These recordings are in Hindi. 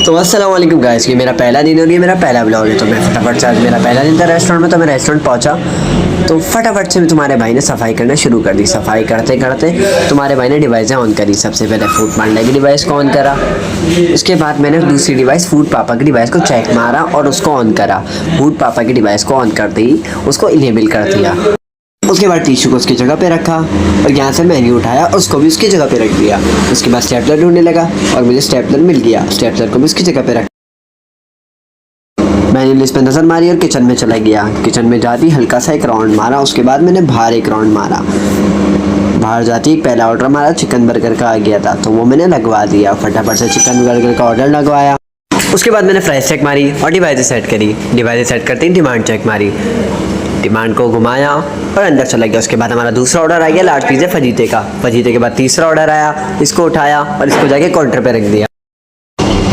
तो अस्सलाम वालेकुम गाइस, ये मेरा पहला दिन और ये मेरा पहला ब्लॉग है। तो मैं फटाफट से, आज मेरा पहला दिन था रेस्टोरेंट में, तो मैं रेस्टोरेंट पहुंचा तो फटाफट से तुम्हारे भाई ने सफाई करना शुरू कर दी। सफाई करते करते तुम्हारे भाई ने डिवाइसें ऑन करी। सबसे पहले फूड पांडा की डिवाइस को ऑन करा, उसके बाद मैंने दूसरी डिवाइस फूड पापा की डिवाइस को चेक मारा और उसको ऑन करा। फूड पापा की डिवाइस को ऑन करते ही उसको इनेबल कर दिया। उसके बाद टिश्यू को उसकी जगह पे रखा और यहाँ से मेन्यू उठाया, उसको भी उसकी जगह पे रख दिया। उसके बाद स्टेपलर ढूंढने लगा और मुझे स्टेपलर मिल गया। स्टेपलर को भी उसकी जगह पे रखा। मैंने लिस्ट पे नज़र मारी और किचन में चला गया। किचन में जाती हल्का सा एक राउंड मारा, उसके बाद मैंने बाहर एक राउंड मारा। बाहर जाती एक पहला ऑर्डर मारा, चिकन बर्गर का आ गया था तो वो मैंने लगवा दिया। फटाफट से चिकन बर्गर का ऑर्डर लगवाया। उसके बाद मैंने प्राइस चेक मारी और डिवाइस सेट करी। डिवाइस सेट करते ही डिमांड चेक मारी, डिमांड को घुमाया और अंदर चला गया। उसके बाद हमारा दूसरा ऑर्डर आ गया लार्ज पिज़्ज़ा फजीते का। फजीते के बाद तीसरा ऑर्डर आया, इसको उठाया और इसको जाके काउंटर पे रख दिया।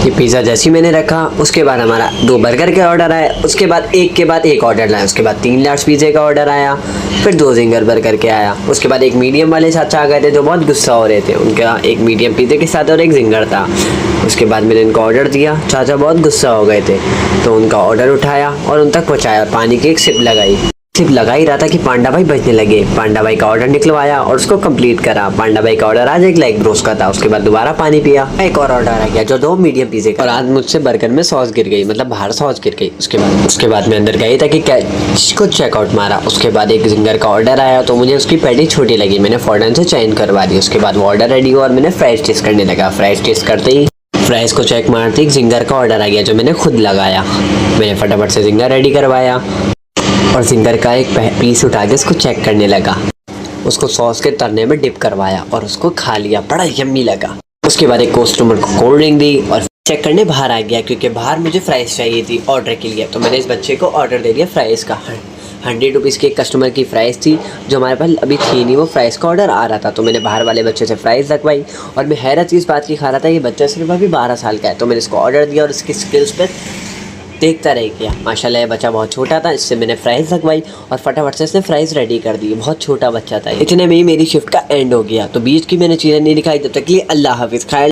ये पिज़्ज़ा जैसे ही मैंने रखा, उसके बाद हमारा 2 बर्गर के ऑर्डर आए। उसके बाद एक ऑर्डर लाया। उसके बाद 3 लार्ज पिज़्ज़े का ऑर्डर आया, फिर 2 जिंगर बर्गर के आया। उसके बाद एक मीडियम वाले चाचा आ गए थे जो बहुत गुस्सा हो रहे थे। उनका एक मीडियम पिज़्ज़े के साथ और एक जिंगर था। उसके बाद मैंने इनको ऑर्डर दिया, चाचा बहुत गुस्सा हो गए थे तो उनका ऑर्डर उठाया और उन तक पहुँचाया और पानी की एक सिप लगाई। सिर्फ लगा ही रहा था कि पांडा भाई बजने लगे। पांडा भाई का ऑर्डर निकलवाया और उसको कंप्लीट करा। पांडा भाई का ऑर्डर आज एक लेग ब्रोस्ट का था। उसके बाद दोबारा पानी पिया। एक और ऑर्डर आ गया जो 2 मीडियम पिज़्ज़े का। और आज मुझसे बर्गर में सॉस गिर गई, मतलब बाहर सॉस गिर गई। उसके बाद मैं अंदर गई था कि को चेकआउट मारा। उसके बाद एक जिंगर का ऑर्डर आया तो मुझे उसकी पैटी छोटी लगी, मैंने फौरन से चेंज करवा दी। उसके बाद वो ऑर्डर रेडी हुआ और मैंने फ्राइज टेस्ट करने लगा। फ्राइज टेस्ट करते ही फ्राइज को चेक मारते ही जिंगर का ऑर्डर आ गया जो मैंने खुद लगाया। मैंने फटाफट से जिंगर रेडी करवाया और जिंगर का एक पीस उठा के उसको चेक करने लगा। उसको सॉस के तरने में डिप करवाया और उसको खा लिया, बड़ा यम्मी लगा। उसके बाद एक कस्टमर को कोल्ड ड्रिंक दी और चेक करने बाहर आ गया क्योंकि बाहर मुझे फ्राइज़ चाहिए थी ऑर्डर के लिए। तो मैंने इस बच्चे को ऑर्डर दे दिया फ्राइज़ का। 100 रुपीज़ की एक कस्टमर की फ़्राइज़ थी जो हमारे पास अभी थी नहीं, वो फ्राइज़ का ऑर्डर आ रहा था। तो मैंने बाहर वाले बच्चे से फ़्राइज़ लगवाई और मैं हैरत इस बात की खा रहा था, ये बच्चा सिर्फ अभी 12 साल का है। तो मैंने इसको ऑर्डर दिया और इसकी स्किल्स पर देखता रह गया। माशाल्लाह ये बच्चा बहुत छोटा था, इससे मैंने फ्राइज़ लगवाई और फटाफट से इसने फ्राइज़ रेडी कर दी। बहुत छोटा बच्चा था। इतने में ही मेरी शिफ्ट का एंड हो गया। तो बीच की मैंने चीज़ें नहीं दिखाई। तब तक के लिए अल्लाह हाफिज़।